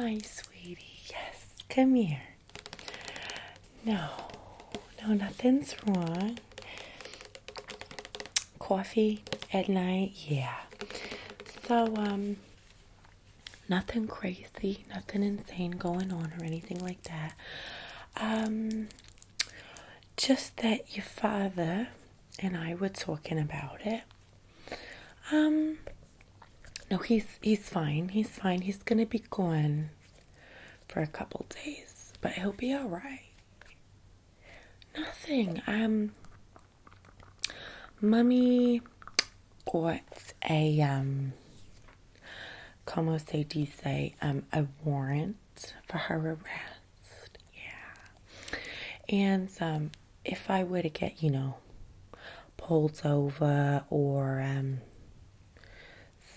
Hi, sweetie. Yes, come here. No, nothing's wrong. Coffee at night? Yeah. So, nothing crazy, nothing insane going on or anything like that. Just that your father and I were talking about it. No, he's fine. He's fine. He's gonna be gone for a couple days, but he'll be all right. Nothing. Mummy got a como se dice, a warrant for her arrest. Yeah. And if I were to get, pulled over or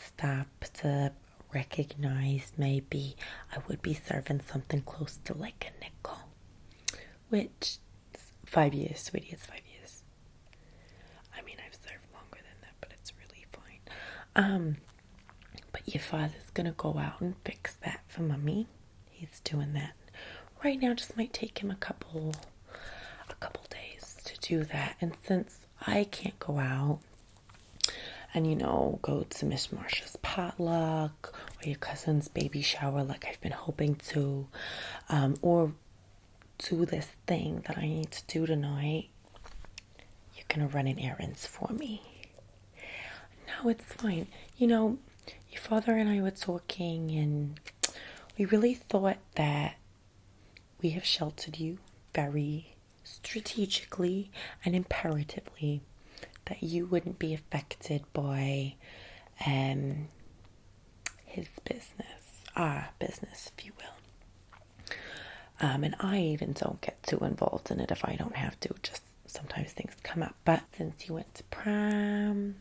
stopped to recognize, maybe I would be serving something close to like a nickel, which 5 years, sweetie, it's 5 years. I mean, I've served longer than that, but it's really fine. But your father's gonna go out and fix that for Mummy. He's doing that right now. Just might take him a couple days to do that. And since I can't go out and go to Miss Marsha's potluck or your cousin's baby shower like I've been hoping to, or do this thing that I need to do tonight, you're gonna run in errands for me. No, it's fine. Your father and I were talking, and we really thought that we have sheltered you very strategically and imperatively, that you wouldn't be affected by his business, our business, if you will. And I even don't get too involved in it if I don't have to. Just sometimes things come up. But since you went to prom,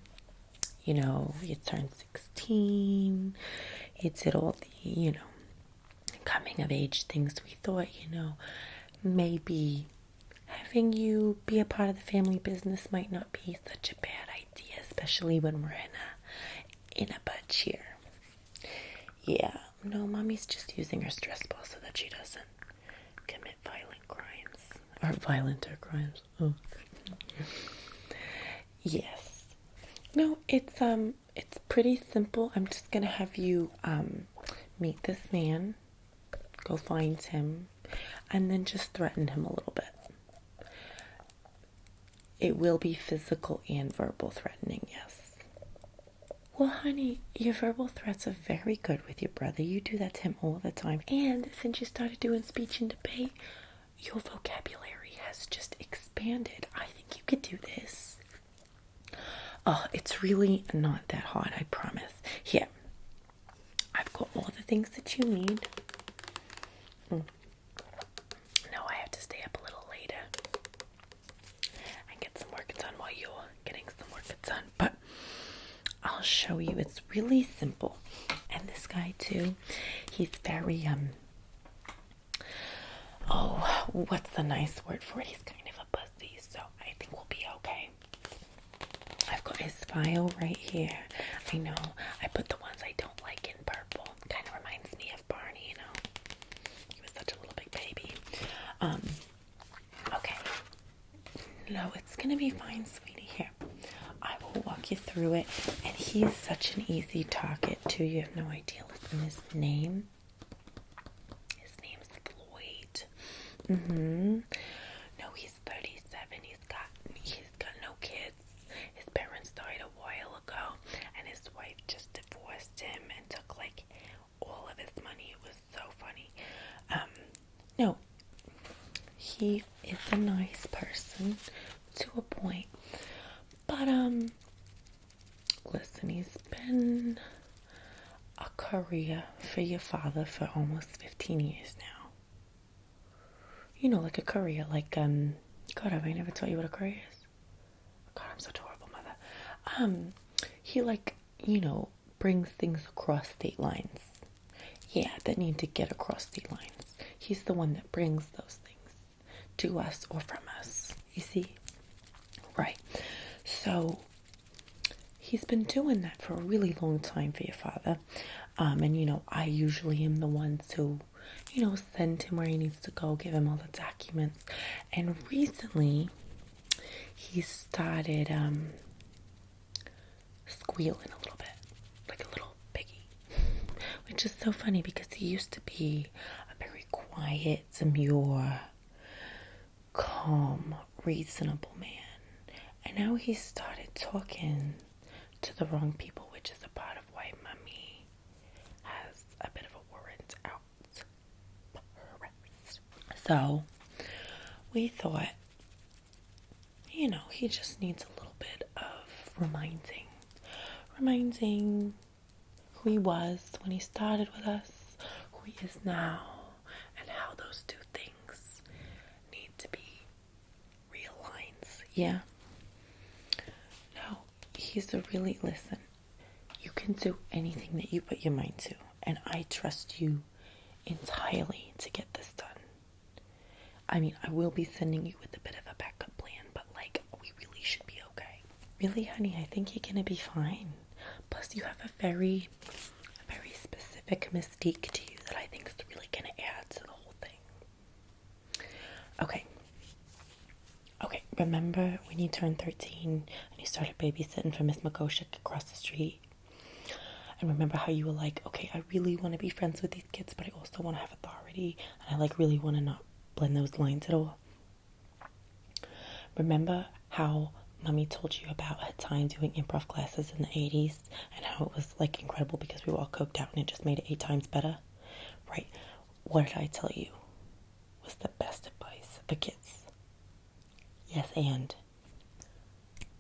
you turned 16, you did all the, coming of age things, we thought, maybe having you be a part of the family business might not be such a bad idea, especially when we're in a bunch here. Yeah, no, Mommy's just using her stress ball so that she doesn't commit violent crimes. Or violenter crimes. Oh. Yes. No, it's pretty simple. I'm just gonna have you meet this man, go find him, and then just threaten him a little bit. It will be physical and verbal threatening, yes. Well, honey, your verbal threats are very good with your brother. You do that to him all the time. And since you started doing speech and debate, your vocabulary has just expanded. I think you could do this. Oh, it's really not that hard, I promise. Here, I've got all the things that you need. No, I have to stay up a little later and get some work done while you're getting some work done. But I'll show you. It's really simple. And this guy too, he's very, what's the nice word for it? He's kind of a pussy, so I think we'll be okay. I've got his file right here. I know, I put the ones I don't like in purple. Kind of reminds me of Barney, He was such a little big baby. Okay. No, it's gonna be fine, sweetie. Here, I will walk you through it. And he's such an easy target, too. You have no idea. Listen, his name's Floyd. No, he's 37. He's got no kids. His parents died a while ago, and his wife just divorced him and took like all of his money. It was so funny. No, he is a nice person to a point. But, listen, he's been a courier for your father for almost 15 years now. Like a courier, like, God, have I never told you what a courier is? God, I'm such a horrible mother. He, brings things across state lines. Yeah, that need to get across state lines. He's the one that brings those things to us or from us, you see? Right. So, he's been doing that for a really long time for your father. And, I usually am the one to, send him where he needs to go, give him all the documents. And recently, he started squealing a little bit, like a little piggy, which is so funny because he used to be a very quiet, demure, calm, reasonable man. And now he started talking to the wrong people, which is a part of why Mummy has a bit of a warrant out for arrest. So we thought, he just needs a little bit of reminding who he was when he started with us, who he is now, and how those two things need to be real lines. Yeah. Listen, you can do anything that you put your mind to, and I trust you entirely to get this done. I mean, I will be sending you with a bit of a backup plan, but we really should be okay. Really, honey, I think you're gonna be fine. Plus, you have a very specific mystique to you that I think is really gonna add to the whole thing. Okay, remember when you turned 13 and you started babysitting for Miss Makoshik across the street? And remember how you were like, okay, I really want to be friends with these kids, but I also want to have authority, and I really want to not blend those lines at all. Remember how Mommy told you about her time doing improv classes in the 80s and how it was incredible because we were all coked out and it just made it 8 times better? Right. What did I tell you was the best advice for kids? Yes, and.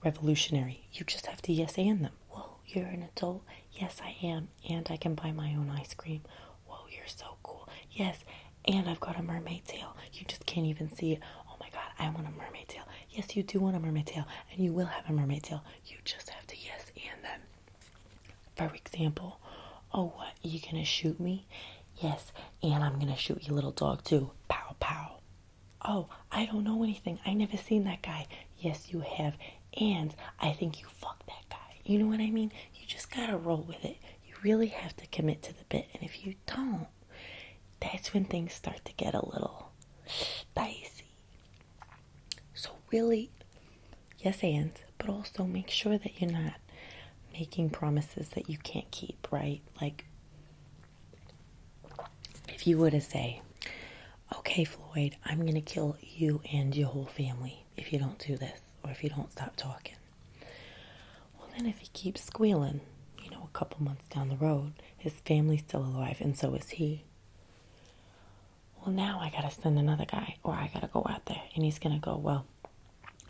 Revolutionary. You just have to yes and them. Whoa, you're an adult? Yes, I am. And I can buy my own ice cream. Whoa, you're so cool. Yes, and I've got a mermaid tail. You just can't even see it. Oh my God, I want a mermaid tail. Yes, you do want a mermaid tail. And you will have a mermaid tail. You just have to yes and them. For example, oh, what? Are you going to shoot me? Yes, and I'm going to shoot your little dog too. Pow, pow. Oh, I don't know anything. I never seen that guy. Yes, you have. And I think you fucked that guy. You know what I mean? You just gotta roll with it. You really have to commit to the bit. And if you don't, that's when things start to get a little dicey. So really, yes and, but also make sure that you're not making promises that you can't keep, right? If you were to say, okay, Floyd, I'm going to kill you and your whole family if you don't do this, or if you don't stop talking. Well, then if he keeps squealing, a couple months down the road, his family's still alive, and so is he. Well, now I got to send another guy, or I got to go out there, and he's going to go, well,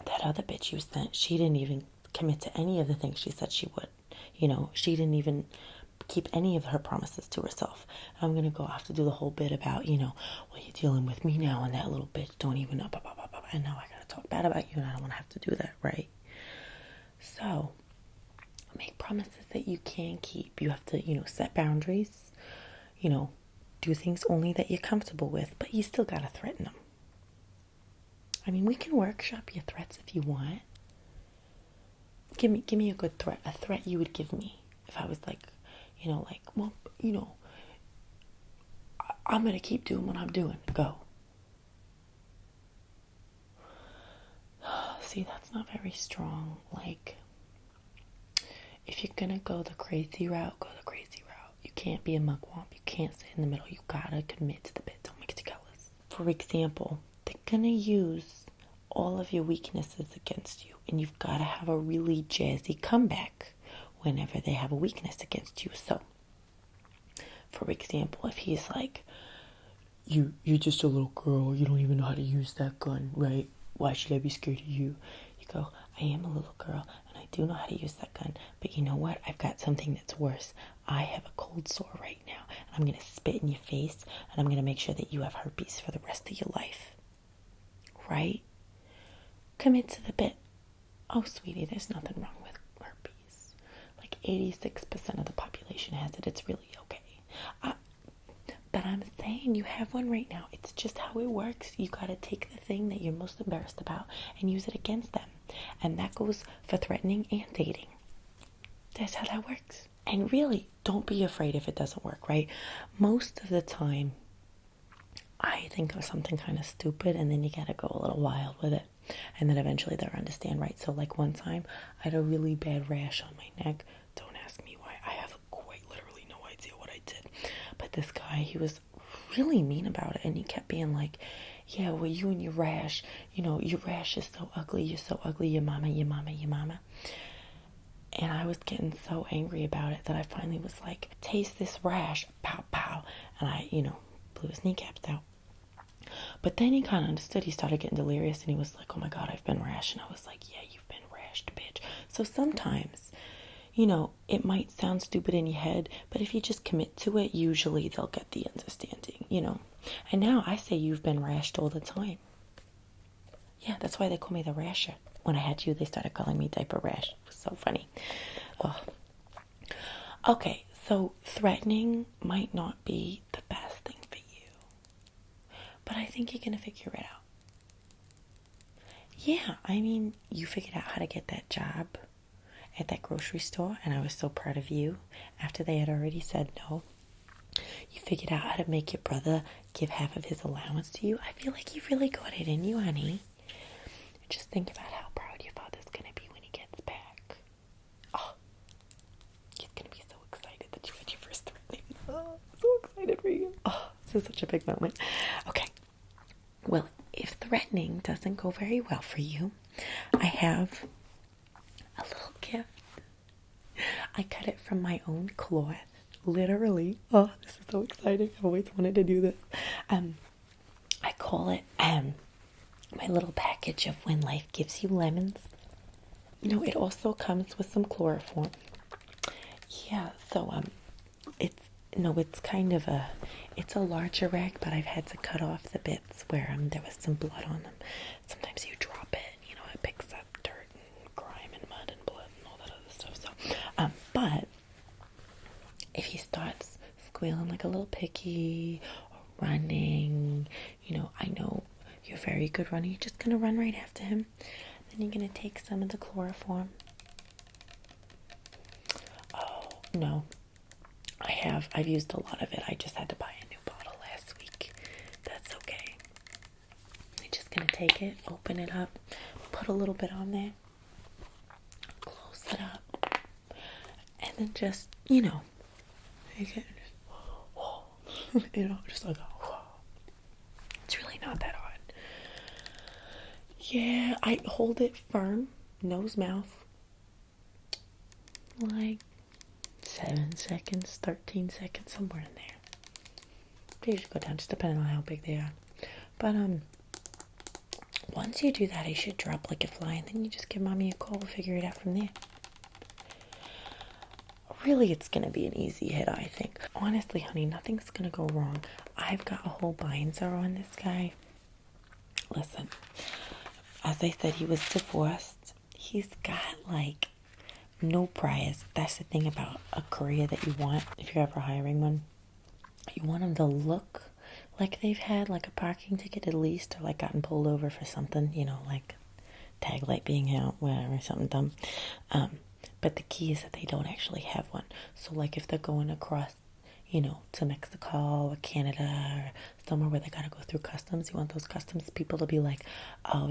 that other bitch you sent, she didn't even commit to any of the things she said she would. She didn't even keep any of her promises to herself. And I'm going to go off to do the whole bit about, well, you're dealing with me now, and that little bitch don't even know, blah, blah, blah, blah, and now I got to talk bad about you, and I don't want to have to do that, right? So, make promises that you can keep. You have to, set boundaries, do things only that you're comfortable with, but you still got to threaten them. I mean, we can workshop your threats if you want. Give me a good threat, a threat you would give me if I was well, I'm going to keep doing what I'm doing. Go. See, that's not very strong. If you're going to go the crazy route, go the crazy route. You can't be a mugwump. You can't sit in the middle. You got to commit to the bit. Don't make it jealous. For example, they're going to use all of your weaknesses against you, and you've got to have a really jazzy comeback whenever they have a weakness against you. So, for example, if he's like, you're just a little girl, you don't even know how to use that gun, right? Why should I be scared of you? You go, I am a little girl, and I do know how to use that gun, but you know what? I've got something that's worse. I have a cold sore right now, and I'm going to spit in your face, and I'm going to make sure that you have herpes for the rest of your life. Right? Commit to the bit. Oh, sweetie, there's nothing wrong with herpes. 86% of the population has it. It's really okay. But I'm saying you have one right now. It's just how it works. You got to take the thing that you're most embarrassed about and use it against them. And that goes for threatening and dating. That's how that works. And really, don't be afraid if it doesn't work, right? Most of the time, I think of something kind of stupid, and then you gotta go a little wild with it. And then eventually they'll understand, right? So like one time, I had a really bad rash on my neck. Don't ask me why. I have quite literally no idea what I did. But this guy, he was really mean about it, and he kept being like, yeah, well, you and your rash, your rash is so ugly, you're so ugly, your mama, your mama, your mama. And I was getting so angry about it that I finally was like, taste this rash, pow, pow. And I, blew his kneecaps out. But then he kind of understood. He started getting delirious, and he was like, oh my God, I've been rash. And I was like, yeah, you've been rashed, bitch. So sometimes, it might sound stupid in your head, but if you just commit to it, usually they'll get the understanding, And now I say you've been rashed all the time. Yeah, that's why they call me the rasher. When I had you, they started calling me diaper rash. It was so funny. Oh. Okay, so threatening might not be the best thing for you, but I think you're going to figure it out. Yeah, I mean, you figured out how to get that job at that grocery store, and I was so proud of you after they had already said no. You figured out how to make your brother give half of his allowance to you. I feel like you really got it in you, honey. Just think about how proud your father's going to be when he gets back. Oh, he's going to be so excited that you had your first threatening. Oh, so excited for you. Oh, this is such a big moment. Okay. Well, if threatening doesn't go very well for you, I have a little gift. I cut it from my own cloth. Literally. Oh, this is so exciting. I've always wanted to do this. I call it my little package of when life gives you lemons. It also comes with some chloroform. Yeah, so it's kind of it's a larger rag, but I've had to cut off the bits where there was some blood on them. Sometimes you drop it, it picks up dirt and grime and mud and blood and all that other stuff. So, but if he starts squealing like a little piggy or running, I know you're a very good runner. You're just going to run right after him. Then you're going to take some of the chloroform. Oh, no. I've used a lot of it. I just had to buy a new bottle last week. That's okay. You're just going to take it, open it up, put a little bit on there, close it up, and then just, take it, just like, it's really not that hard. Yeah, I hold it firm, nose, mouth, like 7 seconds, 13 seconds, somewhere in there. They usually go down, just depending on how big they are. But once you do that, it should drop like a fly, and then you just give mommy a call. We'll figure it out from there. Really, it's going to be an easy hit, I think. Honestly, honey, nothing's going to go wrong. I've got a whole binder on this guy. Listen, as I said, he was divorced. He's got, like, no priors. That's the thing about a career that you want, if you're ever hiring one. You want them to look like they've had, like, a parking ticket at least, or, like, gotten pulled over for something, like tag light being out, whatever, something dumb. But the key is that they don't actually have one. So, like, if they're going across, to Mexico or Canada or somewhere where they gotta go through customs, you want those customs people to be like, oh,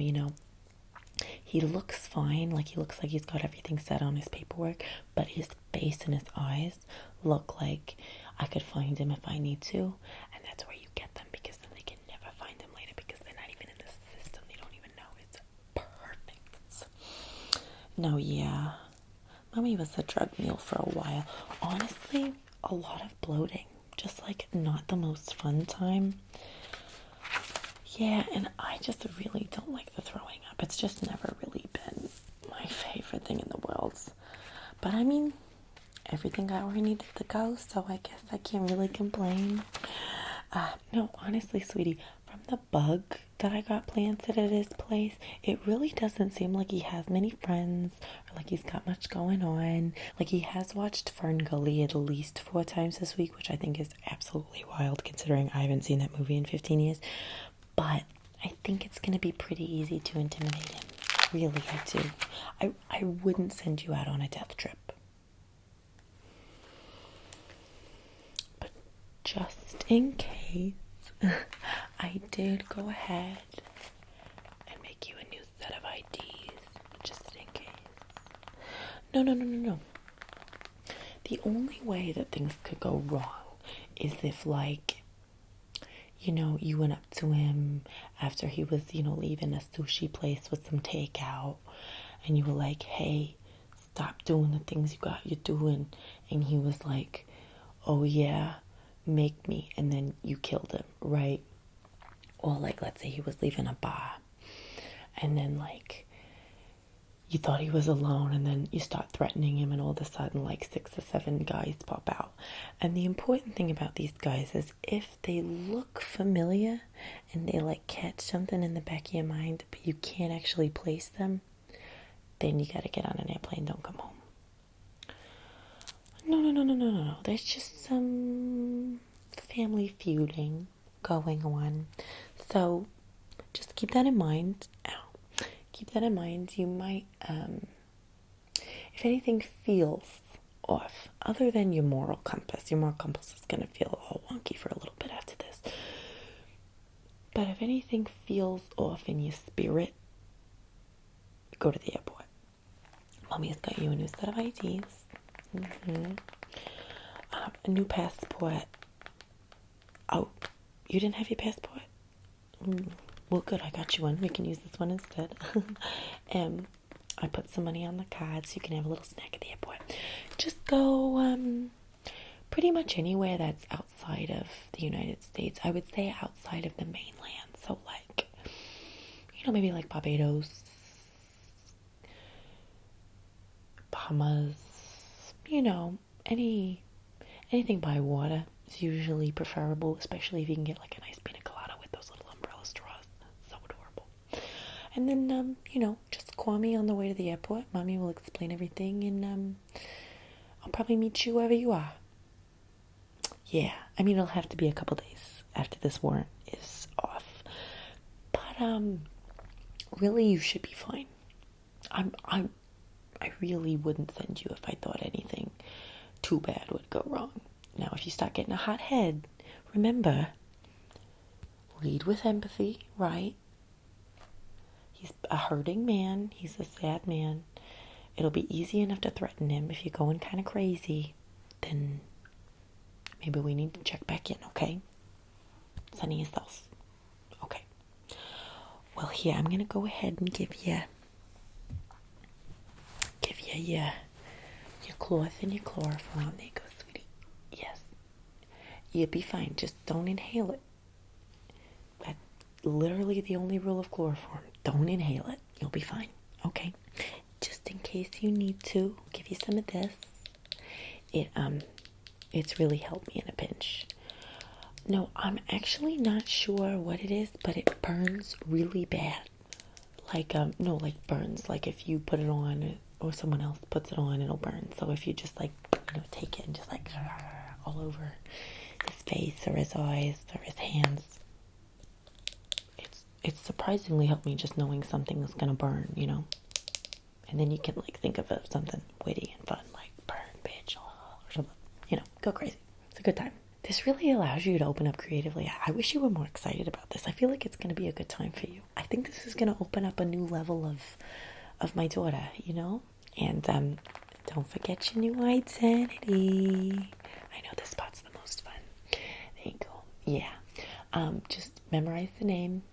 he looks fine, like, he looks like he's got everything set on his paperwork, but his face and his eyes look like I could find him if I need to. And that's where you get them, because then they can never find him later, because they're not even in the system. They don't even know. It's perfect. No, yeah. Mommy was a drug mule for a while. Honestly, a lot of bloating. Just, like, not the most fun time. Yeah, and I just really don't like the throwing up. It's just never really been my favorite thing in the world. But, I mean, everything got where it needed to go, so I guess I can't really complain. No, honestly, sweetie, from the bug that I got planted at his place, it really doesn't seem like he has many friends, or like he's got much going on. Like, he has watched Fern Gully at least 4 times this week, which I think is absolutely wild, considering I haven't seen that movie in 15 years. But I think it's going to be pretty easy to intimidate him. Really, I do. I wouldn't send you out on a death trip. just in case, I did go ahead and make you a new set of IDs, just in case. No. The only way that things could go wrong is if, like, you went up to him after he was, leaving a sushi place with some takeout, and you were like, hey, stop doing the things you're doing. And he was like, oh yeah, make me. And then you killed him, right? Or like, let's say he was leaving a bar, and then like, you thought he was alone, and then you start threatening him, and all of a sudden like 6 or 7 guys pop out. And the important thing about these guys is if they look familiar and they like catch something in the back of your mind, but you can't actually place them, then you gotta get on an airplane, don't come home. No. There's just some family feuding going on. So just keep that in mind. Keep that in mind. You might, if anything feels off, other than your moral compass is going to feel all wonky for a little bit after this. But if anything feels off in your spirit, go to the airport. Mommy's got you a new set of IDs. A new passport. Oh, you didn't have your passport? Well, good, I got you one. We can use this one instead. And I put some money on the card so you can have a little snack at the airport. Just go pretty much anywhere that's outside of the United States. I would say outside of the mainland. So like, maybe like Barbados, Bahamas, anything by water is usually preferable, especially if you can get like a nice pina colada with those little umbrella straws. So adorable. And then, just call me on the way to the airport. Mommy will explain everything, and I'll probably meet you wherever you are. Yeah, it'll have to be a couple days after this warrant is off. But, really, you should be fine. I really wouldn't send you if I thought anything too bad would go wrong. Now, if you start getting a hot head, remember, lead with empathy, right? He's a hurting man. He's a sad man. It'll be easy enough to threaten him. If you're going kind of crazy, then maybe we need to check back in, okay? Sunny yourself. Okay. Well, here, I'm going to go ahead and give you your cloth and your chloroform. There you go, sweetie. Yes. You'll be fine. Just don't inhale it. That's literally the only rule of chloroform. Don't inhale it. You'll be fine. Okay? Just in case you need to, I'll give you some of this. It's really helped me in a pinch. No, I'm actually not sure what it is, but it burns really bad. Like, burns. Like if you put it on or someone else puts it on, it'll burn. So if you just take it and just all over his face or his eyes or his hands, it's surprisingly helped me just knowing something is gonna burn, and then you can think of something witty and fun, like burn, bitch, or something, go crazy. It's a good time. This really allows you to open up creatively. I wish you were more excited about this. I feel like it's going to be a good time for you. I think this is going to open up a new level of my daughter, And don't forget your new identity. I know this part's the most fun. There you go. Yeah. Just memorize the name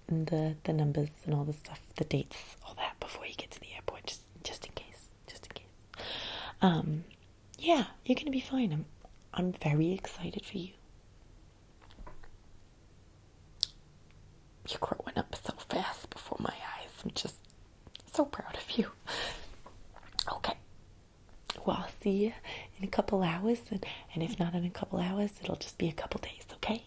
and the numbers and all the stuff, the dates, all that before you get to the airport, just in case. Yeah, you're going to be fine. I'm very excited for you. You're growing up so fast before my eyes. I'm just so proud of you. Okay. Well, I'll see you in a couple hours. And if not in a couple hours, it'll just be a couple days, okay?